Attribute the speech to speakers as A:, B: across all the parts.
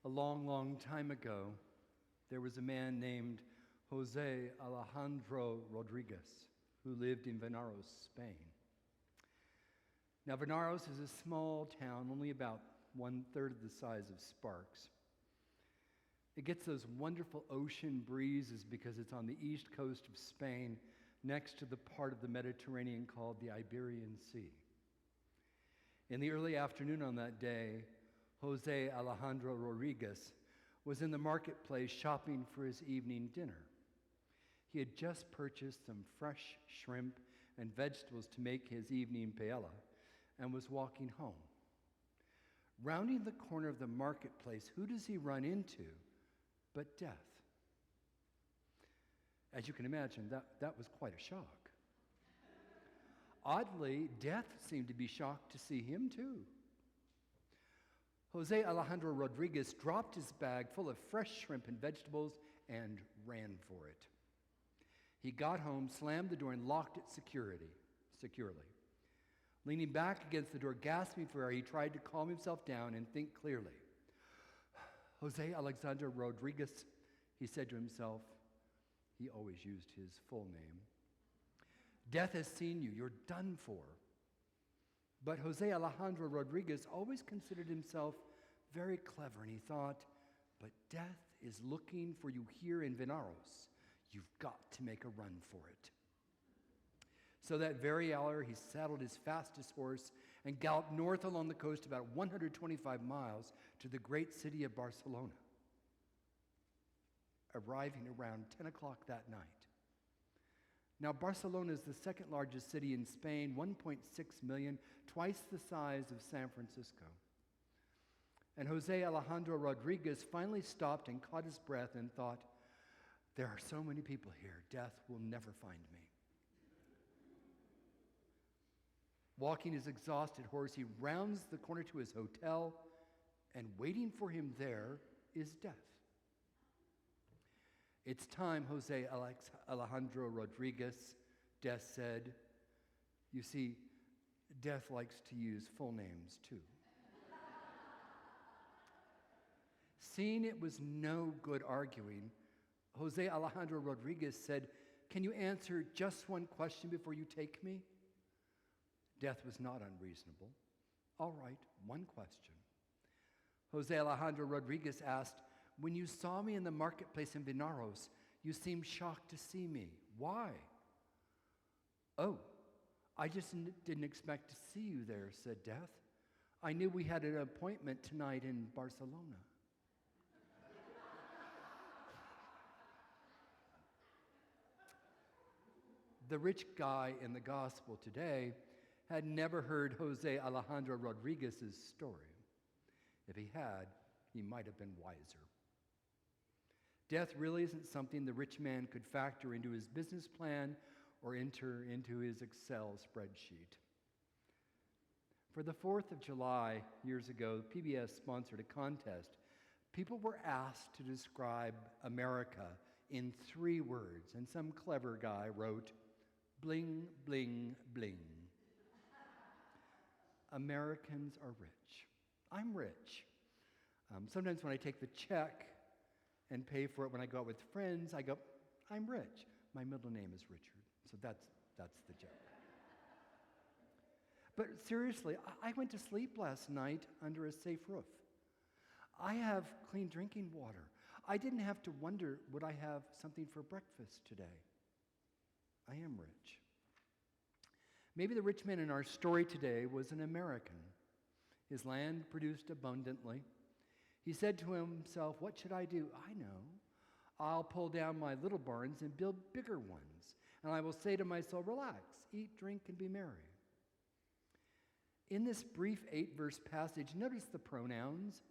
A: A long, long time ago, there was a man named Jose Alejandro Rodriguez who lived in Venaros, Spain. Now, Venaros is a small town, only about 1/3 of the size of Sparks. It gets those wonderful ocean breezes because it's on the east coast of Spain, next to the part of the Mediterranean called the Iberian Sea. In the early afternoon on that day, Jose Alejandro Rodriguez was in the marketplace shopping for his evening dinner. He had just purchased some fresh shrimp and vegetables to make his evening paella and was walking home. Rounding the corner of the marketplace, who does he run into but death? As you can imagine, that was quite a shock. Oddly, death seemed to be shocked to see him too. Jose Alejandro Rodriguez dropped his bag full of fresh shrimp and vegetables and ran for it. He got home, slammed the door, and locked it securely. Leaning back against the door, gasping for air, he tried to calm himself down and think clearly. Jose Alejandro Rodriguez, he said to himself. He always used his full name. Death has seen you. You're done for. But Jose Alejandro Rodriguez always considered himself very clever, and he thought, but death is looking for you here in Venaros. You've got to make a run for it. So that very hour, he saddled his fastest horse and galloped north along the coast about 125 miles to the great city of Barcelona, arriving around 10 o'clock that night. Now, Barcelona is the second largest city in Spain, 1.6 million, twice the size of San Francisco. And Jose Alejandro Rodriguez finally stopped and caught his breath and thought, there are so many people here, death will never find me. Walking his exhausted horse, he rounds the corner to his hotel, and waiting for him there is death. It's time, Jose Alejandro Rodriguez, death said. You see, death likes to use full names too. Seeing it was no good arguing, Jose Alejandro Rodriguez said, can you answer just one question before you take me? Death was not unreasonable. All right, one question. Jose Alejandro Rodriguez asked, when you saw me in the marketplace in Venaros, you seemed shocked to see me. Why? Oh, I just didn't expect to see you there, said Death. I knew we had an appointment tonight in Barcelona. The rich guy in the gospel today had never heard Jose Alejandro Rodriguez's story. If he had, he might have been wiser. Death really isn't something the rich man could factor into his business plan or enter into his Excel spreadsheet. For the 4th of July, years ago, PBS sponsored a contest. People were asked to describe America in 3 words, and some clever guy wrote, bling, bling, bling. Americans are rich. I'm rich. Sometimes when I take the check and pay for it when I go out with friends, I go, I'm rich. My middle name is Richard, so that's the joke. But seriously, I went to sleep last night under a safe roof. I have clean drinking water. I didn't have to wonder, would I have something for breakfast today? I am rich. Maybe the rich man in our story today was an American. His land produced abundantly. He said to himself, what should I do? I know. I'll pull down my little barns and build bigger ones. And I will say to my soul, relax, eat, drink, and be merry. In this brief 8-verse passage, notice the pronouns.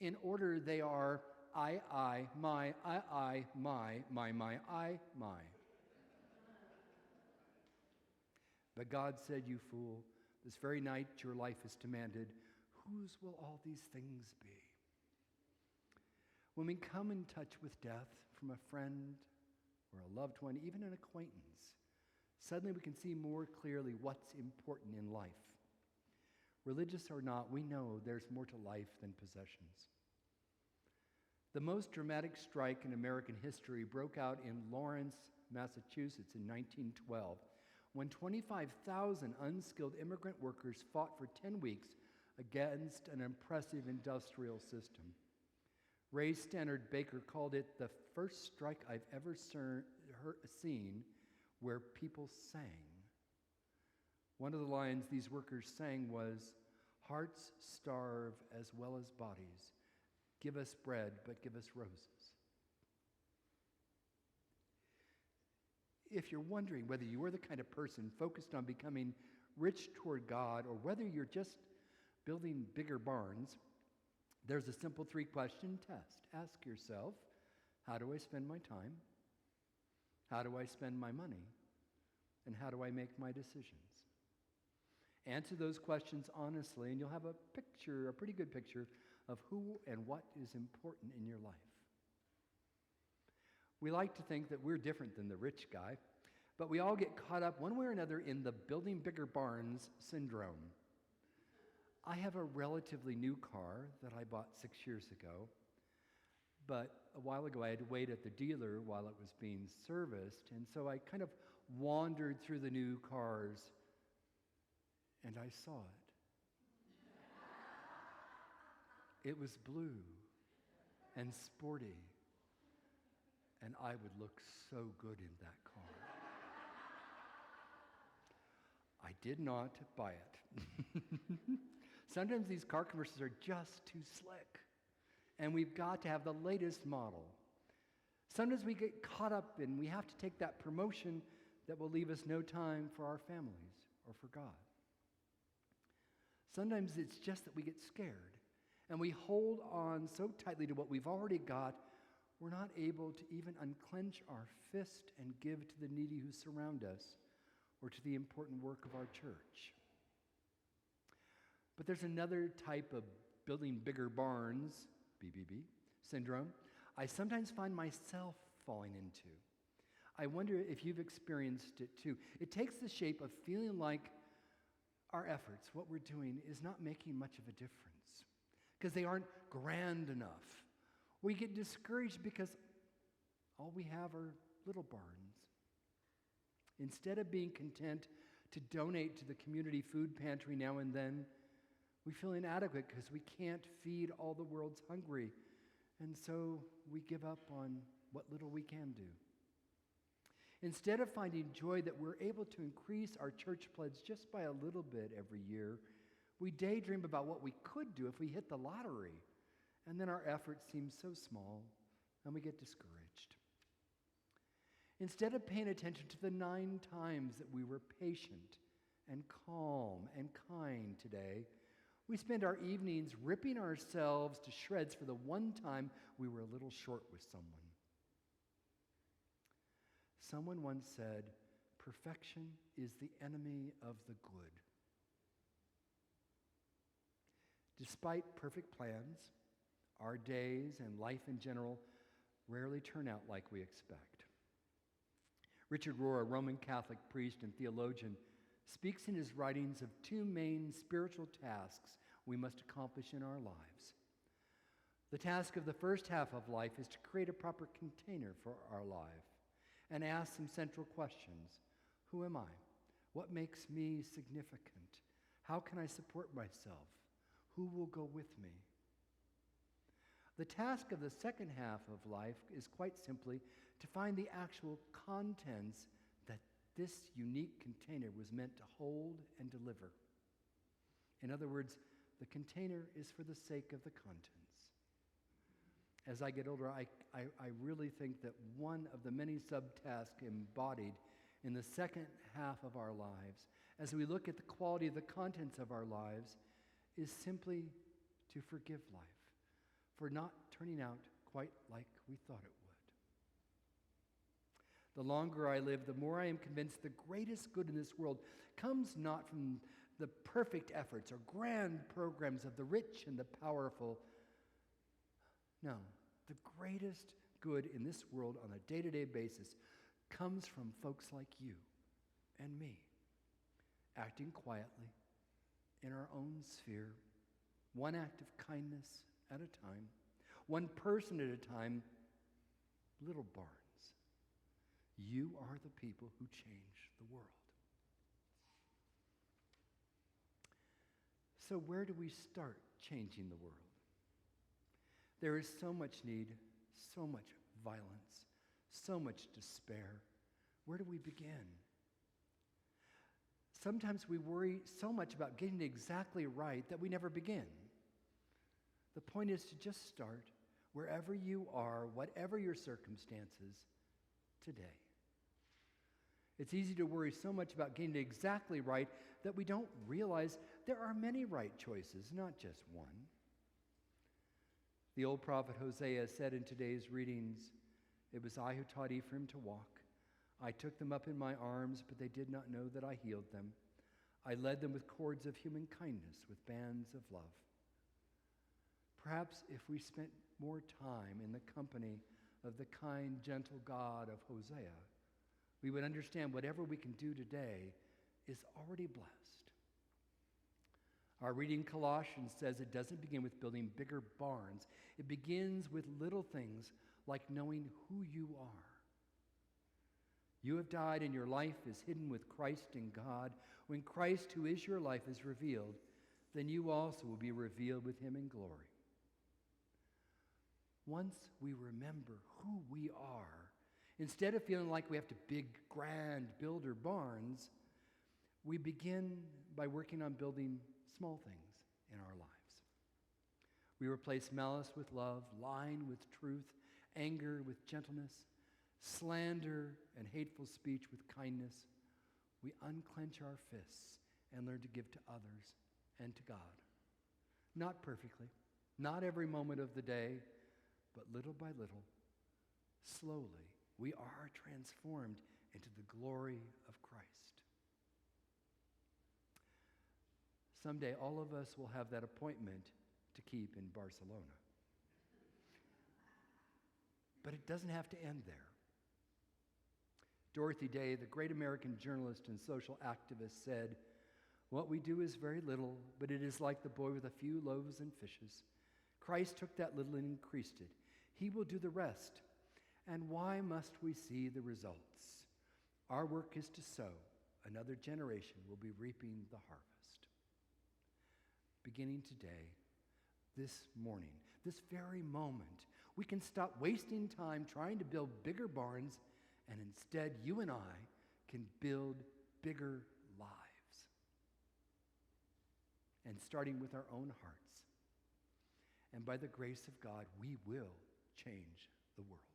A: In order, they are I, my, I, my, I, my. But God said, you fool, this very night your life is demanded. Whose will all these things be? When we come in touch with death from a friend or a loved one, even an acquaintance, suddenly we can see more clearly what's important in life. Religious or not, we know there's more to life than possessions. The most dramatic strike in American history broke out in Lawrence, Massachusetts in 1912, when 25,000 unskilled immigrant workers fought for 10 weeks against an oppressive industrial system. Ray Stannard Baker called it the first strike I've ever seen where people sang. One of the lines these workers sang was, "Hearts starve as well as bodies. Give us bread, but give us roses." If you're wondering whether you are the kind of person focused on becoming rich toward God or whether you're just building bigger barns, there's a simple 3-question test. Ask yourself, how do I spend my time? How do I spend my money? And how do I make my decisions? Answer those questions honestly, and you'll have a pretty good picture of who and what is important in your life. We like to think that we're different than the rich guy, but we all get caught up one way or another in the building bigger barns syndrome. I have a relatively new car that I bought 6 years ago, but a while ago I had to wait at the dealer while it was being serviced, and so I kind of wandered through the new cars, and I saw it. It was blue and sporty, and I would look so good in that car. I did not buy it. Sometimes these car commercials are just too slick, and we've got to have the latest model. Sometimes we get caught up and we have to take that promotion that will leave us no time for our families or for God. Sometimes it's just that we get scared and we hold on so tightly to what we've already got, we're not able to even unclench our fist and give to the needy who surround us or to the important work of our church. But there's another type of building bigger barns, BBB, syndrome, I sometimes find myself falling into. I wonder if you've experienced it too. It takes the shape of feeling like our efforts, what we're doing, is not making much of a difference because they aren't grand enough. We get discouraged because all we have are little barns. Instead of being content to donate to the community food pantry now and then, we feel inadequate because we can't feed all the world's hungry, and so we give up on what little we can do. Instead of finding joy that we're able to increase our church pledge just by a little bit every year, we daydream about what we could do if we hit the lottery, and then our efforts seem so small, and we get discouraged. Instead of paying attention to the 9 times that we were patient and calm and kind today, we spend our evenings ripping ourselves to shreds for the one time we were a little short with someone. Someone once said, "Perfection is the enemy of the good." Despite perfect plans, our days and life in general rarely turn out like we expect. Richard Rohr, a Roman Catholic priest and theologian, speaks in his writings of 2 main spiritual tasks we must accomplish in our lives. The task of the first half of life is to create a proper container for our life and ask some central questions. Who am I? What makes me significant? How can I support myself? Who will go with me? The task of the second half of life is quite simply to find the actual contents that this unique container was meant to hold and deliver. In other words, the container is for the sake of the contents. As I get older, I really think that one of the many subtasks embodied in the second half of our lives, as we look at the quality of the contents of our lives, is simply to forgive life for not turning out quite like we thought it would. The longer I live, the more I am convinced the greatest good in this world comes not from the perfect efforts or grand programs of the rich and the powerful. No, the greatest good in this world on a day-to-day basis comes from folks like you and me, acting quietly in our own sphere, one act of kindness at a time, one person at a time, little barns. You are the people who change the world. So where do we start changing the world? There is so much need, so much violence, so much despair. Where do we begin? Sometimes we worry so much about getting it exactly right that we never begin. The point is to just start wherever you are, whatever your circumstances, today. It's easy to worry so much about getting it exactly right that we don't realize there are many right choices, not just one. The old prophet Hosea said in today's readings, "It was I who taught Ephraim to walk. I took them up in my arms, but they did not know that I healed them. I led them with cords of human kindness, with bands of love." Perhaps if we spent more time in the company of the kind, gentle God of Hosea, we would understand whatever we can do today is already blessed. Our reading Colossians says it doesn't begin with building bigger barns. It begins with little things like knowing who you are. You have died and your life is hidden with Christ in God. When Christ, who is your life, is revealed, then you also will be revealed with him in glory. Once we remember who we are, instead of feeling like we have to big, grand builder barns, we begin by working on building small things in our lives. We replace malice with love, lying with truth, anger with gentleness, slander and hateful speech with kindness. We unclench our fists and learn to give to others and to God. Not perfectly, not every moment of the day, but little by little, slowly, we are transformed into the glory of Christ. Someday, all of us will have that appointment to keep in Barcelona. But it doesn't have to end there. Dorothy Day, the great American journalist and social activist, said, "What we do is very little, but it is like the boy with a few loaves and fishes. Christ took that little and increased it. He will do the rest. And why must we see the results? Our work is to sow. Another generation will be reaping the harvest." Beginning today, this morning, this very moment, we can stop wasting time trying to build bigger barns, and instead you and I can build bigger lives. And starting with our own hearts. And by the grace of God, we will change the world.